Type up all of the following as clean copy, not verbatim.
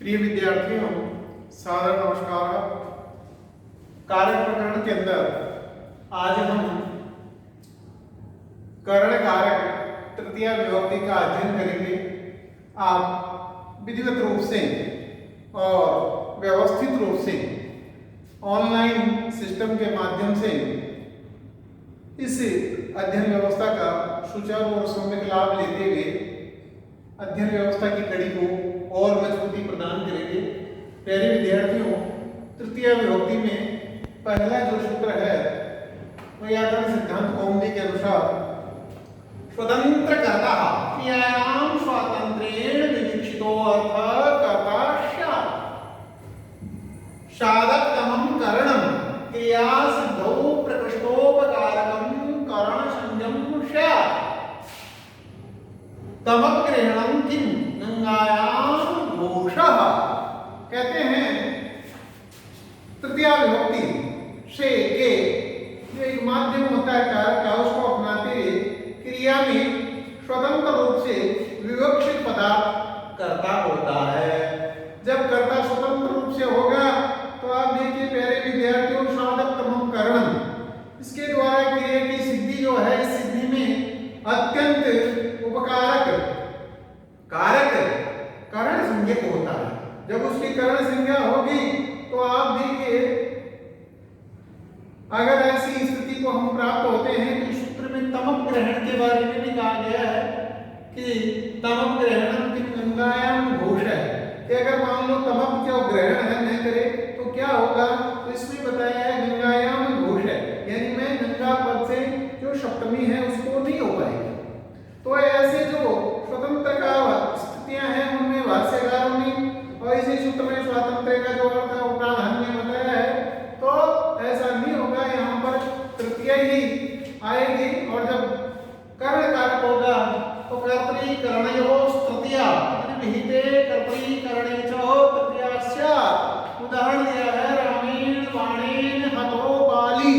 प्रिय विद्यार्थियों, सादर नमस्कार। कार्य प्रकरण के अंदर आज हम करण कारक तृतीया विभक्ति का अध्ययन करेंगे। आप विधिवत रूप से और व्यवस्थित रूप से ऑनलाइन सिस्टम के माध्यम से इस अध्ययन व्यवस्था का सुचारू और सम्यक लाभ लेते हुए अध्ययन व्यवस्था की कड़ी को और मजबूती प्रदान करेंगे। प्यारे विद्यार्थियों, तृतीय विभक्ति में पहला जो सूत्र है व्याकरण सिद्धांत कौमुदी के अनुसार स्वतंत्र कर्ता क्रियायां स्वातंत्र्येण विवक्षितो अर्थ कर्ता स्यात्। साधकतमं करणं क्रिया सिद्धौ प्रकृष्टोपकारकं करणसंज्ञं स्यात्। तमग्रहणं किं गंगायां घोषः। कहते हैं तृतीया विभक्ति से के जो एक माध्यम होता है कारक का, उसको अपनाते हुए क्रिया में स्वतंत्र रूप से विवक्षित पदार्थ कर्ता होता है। जब कर्ता स्वतंत्र रूप से होगा तो आप देखिए प्यारे विद्यार्थियों, साधकतमं करणं, इसके द्वारा क्रिया की सिद्धि जो है, इस सिद्धि में अत्यंत उपकारक कारक करण संज्ञक होता है। जब उसकी करण संज्ञा होगी तो आप देखिए, अगर ऐसी स्थिति को हम प्राप्त होते हैं तो सूत्र में तमक ग्रहण के बारे में भी कहा गया है कि तमक ग्रहणं किं गंगायां घोष है कि अगर मान लो तमक जो ग्रहण है न करे तो क्या होगा। तो इसमें बताया है गंगायां घोष है, यानी मैं गंगा पद से जो सप्तमी है उसको नहीं हो पाएगी। तो ऐसे जो स्वतंत्र का स्थितियां हैं उनमें भाष्यकारों ने और इसी सूत्र में स्वातंत्र्य का जो अर्थ है वो प्राधान्य बताया है। तो ऐसा नहीं होगा, यहाँ पर तृतीय ही आएगी। और जब कर्ण कारक होगा तो कर्तरीकरणयोः तृतीया विहिते कर्तरीकरणे च तृतीया स्यात्। उदाहरण दिया है रामेण बाणेन हतो बाली।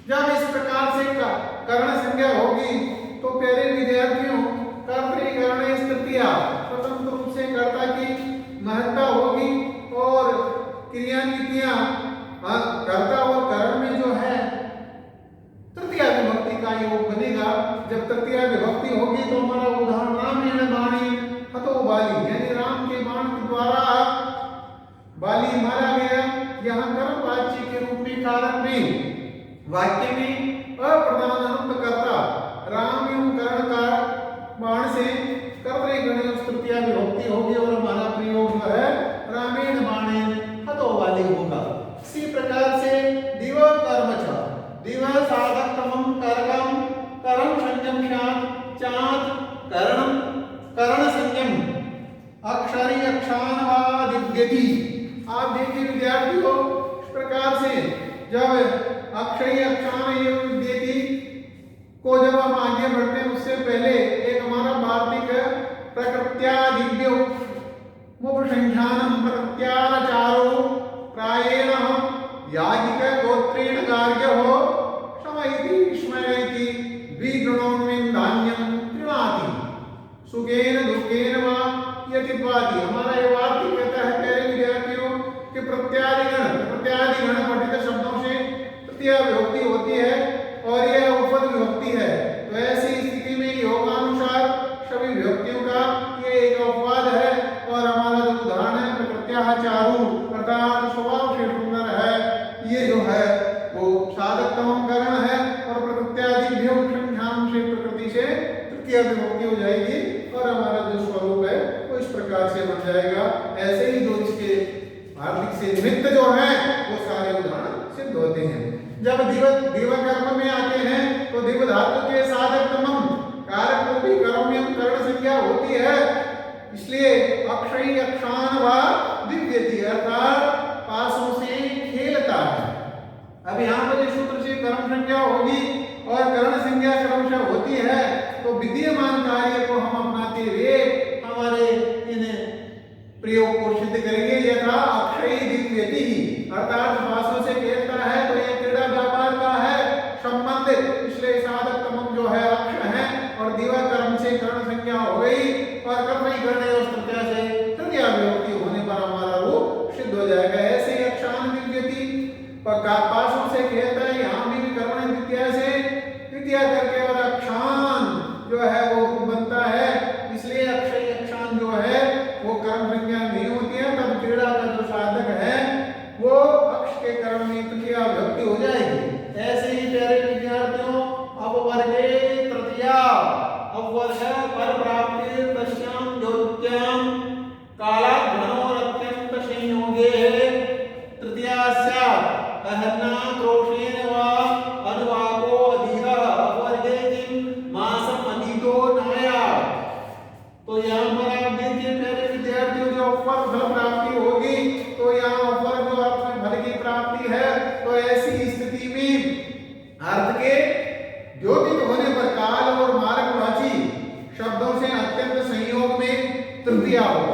जब इस प्रकार से कर्ण संज्ञा होगी तो प्यारे विद्यार्थियों, कर्तरीकरणे तृतीया स्वतंत्र रूप से कर्ता की महत्ता होगी और क्रियान्वितियां कर्ता और करण में जो है तृतीया विभक्ति का योग बनेगा। जब तृतीया विभक्ति होगी तो हमारा उदाहरण रामेण बाणेन हतो बाली, यानी राम के बाण के द्वारा बाली मारा गया। यहाँ कर्मवाच्य के रूप में कारक में वाक्य में अप्रधान अनुक्त कर्ता राम एवं कर्ण का बाण से कर्तरीकरणयोः तृतीया विभक्ति होगी और हमारा प्रयोग जो है रामेण बाणेन हतो बाली होगा। इसी प्रकार से दिव कर्म च दिव साधकतमं करकं करण संज्ञं स्यात्। चात् करणं करण संज्ञं अक्षरी अक्षान वा दिव्यति। आप देखिए विद्यार्थियों, इस प्रकार से जब अक्षरी अक्षान एवं दिव्यति को जब हम आगे बढ़ते हैं उससे पहले एक हमारा वार्तिक प्रकृत्यादिव्यो मुपसंख्यानं प्रकृत्याचारो प्रायेण याजिक गोत्रेण कार्यो समयति स्मरति द्विगुणोन्वितं धान्यं गृह्णाति सुखेन दुखेन वा यतित्वादि। हमारा ये वार्तिक कहता है प्यारे विद्यार्थियों कि प्रत्यादिगण पठित शब्दों से तृतीया विभक्ति होती है और यह उपपद विभक्ति है। तो ऐसी स्थिति में योगानुसार सभी विभक्तियों का ये एक अपवाद है। और हमारा जो उदाहरण है प्रकृत्याचारु अर्थात स्वभाव से सुंदर है, ये जो है वो साधकतमं करण है और प्रकृत्यादिभ्यो संख्यां से प्रकृति से तृतीया विभक्ति हो जाएगी और हमारा जो स्वरूप है वो इस प्रकार से बन जाएगा। ऐसे ही जो इसके हार्दिक से निमित्त जो है वो सारे उदाहरण सिद्ध होते हैं। जब दिव कर्म में आते हैं तो दिव धातु के साधकतमं कारक को भी कर्म्यम करण संज्ञा होती है, इसलिए अक्षयी अक्षान वा दिव्यति अर्थात पासों से खेलता है। अब यहाँ पर इस सूत्र से कर्म संज्ञा होगी और करण संज्ञा क्रमशः होती है तो विद्यमान कार्य को हम अपनाते हुए हमारे इन प्रयोग को सिद्ध करेंगे। यथा अक्षयी दिव्यति अर्थात पासों से खेलता है तो ये क्रीड़ा व्यापार का है संबंधित, इसलिए साधकतमं जो है अक्ष है और दिवा कर्म से कर्ण संज्ञा हो गई और कर्मई करने उस तृतीया से तृतीया विभक्ति होने अब देखिए प्यारे विद्यार्थियों, जो फल फल प्राप्ति होगी, तो यहाँ फल जो अर्थ में फल की प्राप्ति है, तो ऐसी स्थिति में अर्थ के द्योतित होने पर काल और मार्गवाची शब्दों से अत्यंत संयोग में तृतीया हो।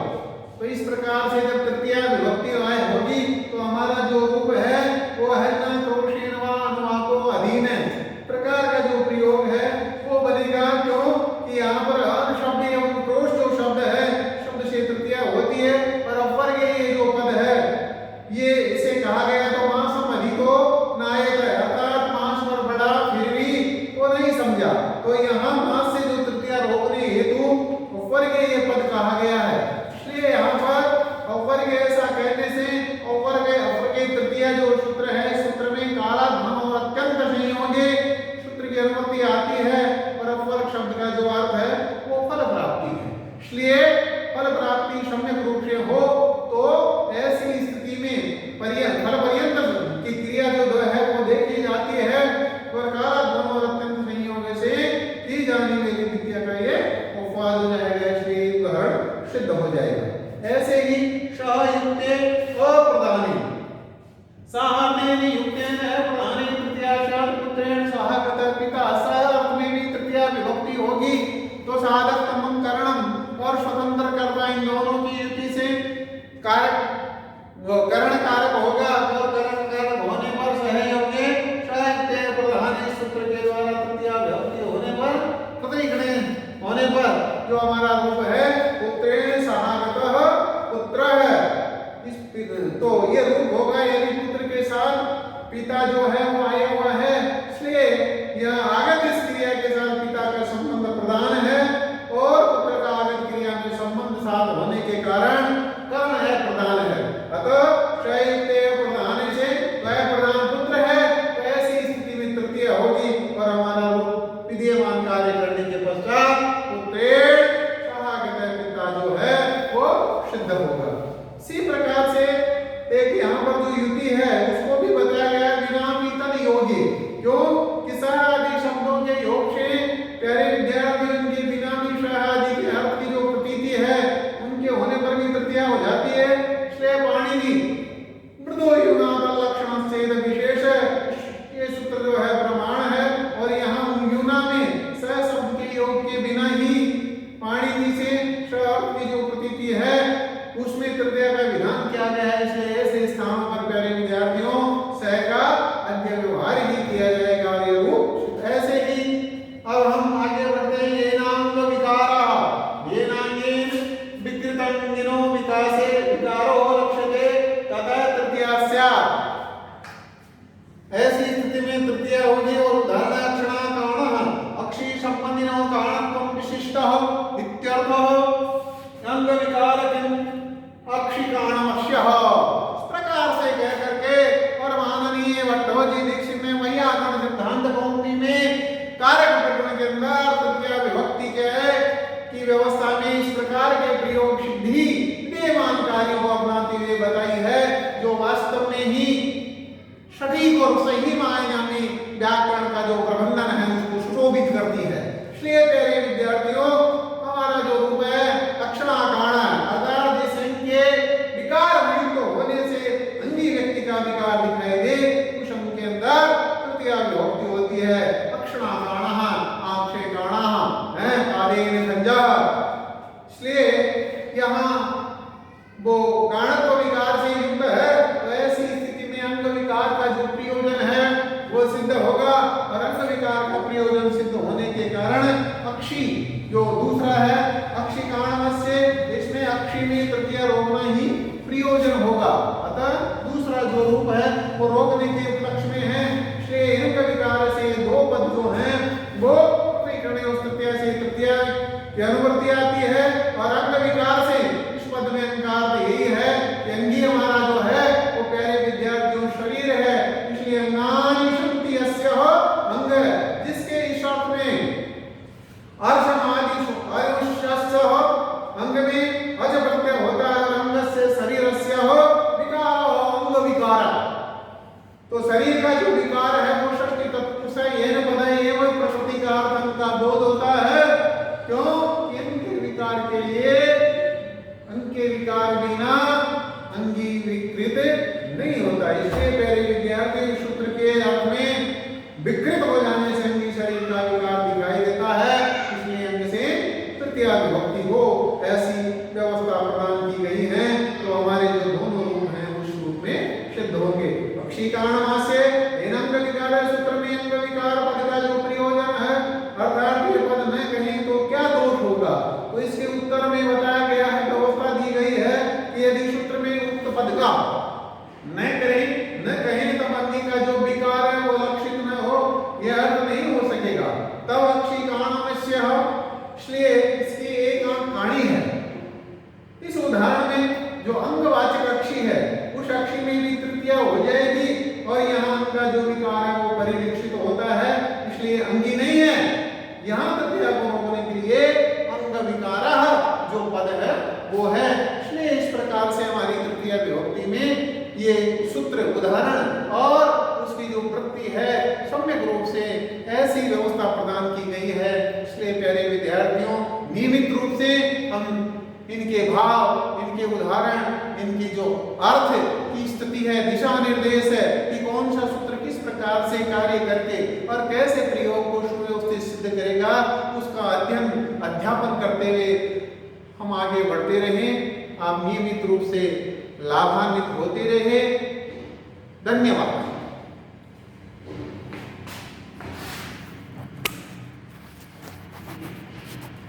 तो इस प्रकार से जब तृतीया विभक्ति होगी तो हमारा जो रूप है वो है न क्रोशेण व अनुवाको अधीन है प्रकार का जो प्रयोग है वो बनेगा। क्यों कि यहाँ पर अन शब्द एवं क्रोश जो शब्द है, शब्द से तृतीया होती है, पर अपर के ये जो पद है ये इसे कहा गया तो मांसम अधिको नायक है, अर्थात मांस पर बड़ा फिर भी वो नहीं समझा, तो यहाँ मांस से जो तृतीया रोकने हेतु ऊपर के ये पद कहा गया है। इसलिए यहाँ पर ऊपर के ऐसा कहने से ऊपर के तृतीया जो सूत्र है, सूत्र में काला धन और अत्यंत संयोगे सूत्र की अनुमति आती है, और ऊपर शब्द का जो अर्थ है वो फल प्राप्ति है। इसलिए फल प्राप्ति सम्यक रूप से हो तो ऐसी स्थिति में फल पर्यंत की क्रिया जो है वो देखी जाती है, और काला धन और अत्यंत संयोग से की जाने वाली विद्या का ये उपवाद हो जाएगा, इसलिए उदाहरण सिद्ध हो जाएगा। ऐसे ही सहयुक्ते अप्रधाने साहर्णेन युक्तेन अप्रधाने तृतीयाशात् पुत्रेण सहागत पिता, सह अर्थ में भी तृतीया विभक्ति होगी तो साधक तमम करणम और स्वतंत्र कर्ता इन दोनों की युक्ति से कारक करण कारक होगा, और करण कारक होने पर सहयोगे सहयुक्ते अप्रधाने सूत्र के द्वारा तृतीया विभक्ति होने पर प्रतिगणे होने पर जो हमारा रूप है पुत्रेण सहागतः पुत्र है, तो ये रूप होगा यदि पुत्र के साथ पिता जो है वो आया हुआ है, इसलिए यह आगत इस क्रिया के साथ पिता का संबंध प्रधान है, और पुत्र का आगत क्रिया में संबंध साथ होने के कारण कर्ण है प्रधान है। अतः शयते प्रधान से वह प्रधान पुत्र है, तो ऐसी स्थिति में तृतीय होगी और हमारा रूप विद्यमान कार्य करने के पश्चात पुत्रेण सहागत पिता जो है वो सिद्ध होगा। इसी प्रकार से एक यहाँ पर जो युति है उसको भी बताया गया बिना पीतन योगी, क्यों कि सह आदि शब्दों के योग से प्यारे विद्यार्थी उनके बिना भी सह आदि के अर्थ की जो प्रतीति है उनके होने पर भी तृतीया हो जाती है। इसलिए पाणिनि मृदो युनाद लक्षण से विशेष ये सूत्र जो है प्रमाण है, और यहाँ युना में सह शब्द के योग के बिना ही पाणिनि से सह अर्थ की जो प्रतीति है उसमें तृतीया का विधान किया गया है। इसलिए ऐसे स्थानों पर प्यारे विद्यार्थियों सह का अध्यवहार ही किया जाएगा। ये रूप ऐसे ही अब हम आगे बढ़ते हैं। ये नाम विकारा ये नांगेन विकृतंगिनो विकासे विकारो लक्ष्यते तथा तृतीयास्या, ऐसी स्थिति में तृतीया होगी और उदाहरणाक्षणा कारणः अक्षी संबंधिनो कारणत्वं विशिष्टः इत्यर्थः अंग विकारकं अक्षिकाणमस्य। इस प्रकार से कह करके और माननीय भट्टोजी दीक्षित ने वैयाकरण सिद्धांत कौमुदी में कारक प्रकरण के अंदर तृतीया विभक्ति की व्यवस्था में इस प्रकार के प्रयोग सिद्धि विद्यमान कार्यों को अपनाते हुए बताई है, जो वास्तव में ही सटीक और सही मायने में व्याकरण का जो प्रबंधन है उसको सुशोभित करती है। इसलिए प्यारे विद्यार्थियों हमारा जो रूप है अक्षराकाण अर्थात जिस अंग के विकार युक्त होने से अंगी व्यक्ति का विकार दिखाई दे उस अंग के अंदर तृतीया विभक्ति होती है। अक्षराकाण आंख से काणा है कालेन संजा, इसलिए यहाँ वो गाणत्व विकार से युक्त है, तो ऐसी स्थिति में अंग विकार का जो प्रयोजन है वो सिद्ध होगा, और अंग विकार का प्रयोजन सिद्ध होने के कारण अक्षी जो दूसरा है अक्षिकाणमस्य, इसमें अक्षी में तृतीया रोकना ही प्रयोजन होगा। अतः दूसरा जो रूप है वो रोकने के उपलक्ष्य में है। इसलिए अंग विकार से दो पद जो हैं वो तृतीया से तृतीया की अनुवृत्ति आती है, और अंग विकार से इस पद में अंगार्थ यही है कि अंगी हमारा जो है वो प्यारे विद्यार्थियों शरीर है, इसलिए अंगानि सन्ति यस्य अंग, जिसके इस अर्थ में अर्थ समाधि आयुष्य व्यवस्था प्रदान की गई है तो हमारे जो दोनों रूप हैं उस रूप में सिद्ध होंगे। पक्षी कारणमास्य एनंग विकार सूत्र में अंग विकार पद का जो प्रयोजन है अर्थात ये पद न कहें तो क्या दोष होगा, तो इसके उत्तर में बताया गया है, व्यवस्था दी गई है कि यदि सूत्र में उक्त पद का न कहें तब अंगी का जो विकार है वो लक्षित न हो, यह अर्थ नहीं हो सकेगा। तब अक्षी कारणमस्य, इसलिए इसकी एक कहानी है। इस उदाहरण में जो अंगवाचक अक्षी है उस अक्षी में भी तृतीया हो जाएगी और यहाँ अंग का जो विकार है वो परिलक्षित होता है, इसलिए अंगी नहीं है। यहाँ तृतीया को होने के लिए अंग विकारः जो पद है वो है, इसलिए इस प्रकार से हमारी तृतीया विभक्ति में ये सूत्र उदाहरण और उसकी जो वृत्ति है सम्यक रूप से ऐसी व्यवस्था प्रदान की गई है। इसलिए प्यारे विद्यार्थियों, नियमित रूप से हम इनके भाव, इनके उदाहरण, इनकी जो अर्थ की स्थिति है, दिशा निर्देश है कि कौन सा सूत्र किस प्रकार से कार्य करके और कैसे प्रयोग को सुव्यवस्थित सिद्ध करेगा, उसका अध्ययन अध्यापन करते हुए हम आगे बढ़ते रहें। आप नियमित रूप से लाभान्वित होते रहे। धन्यवाद।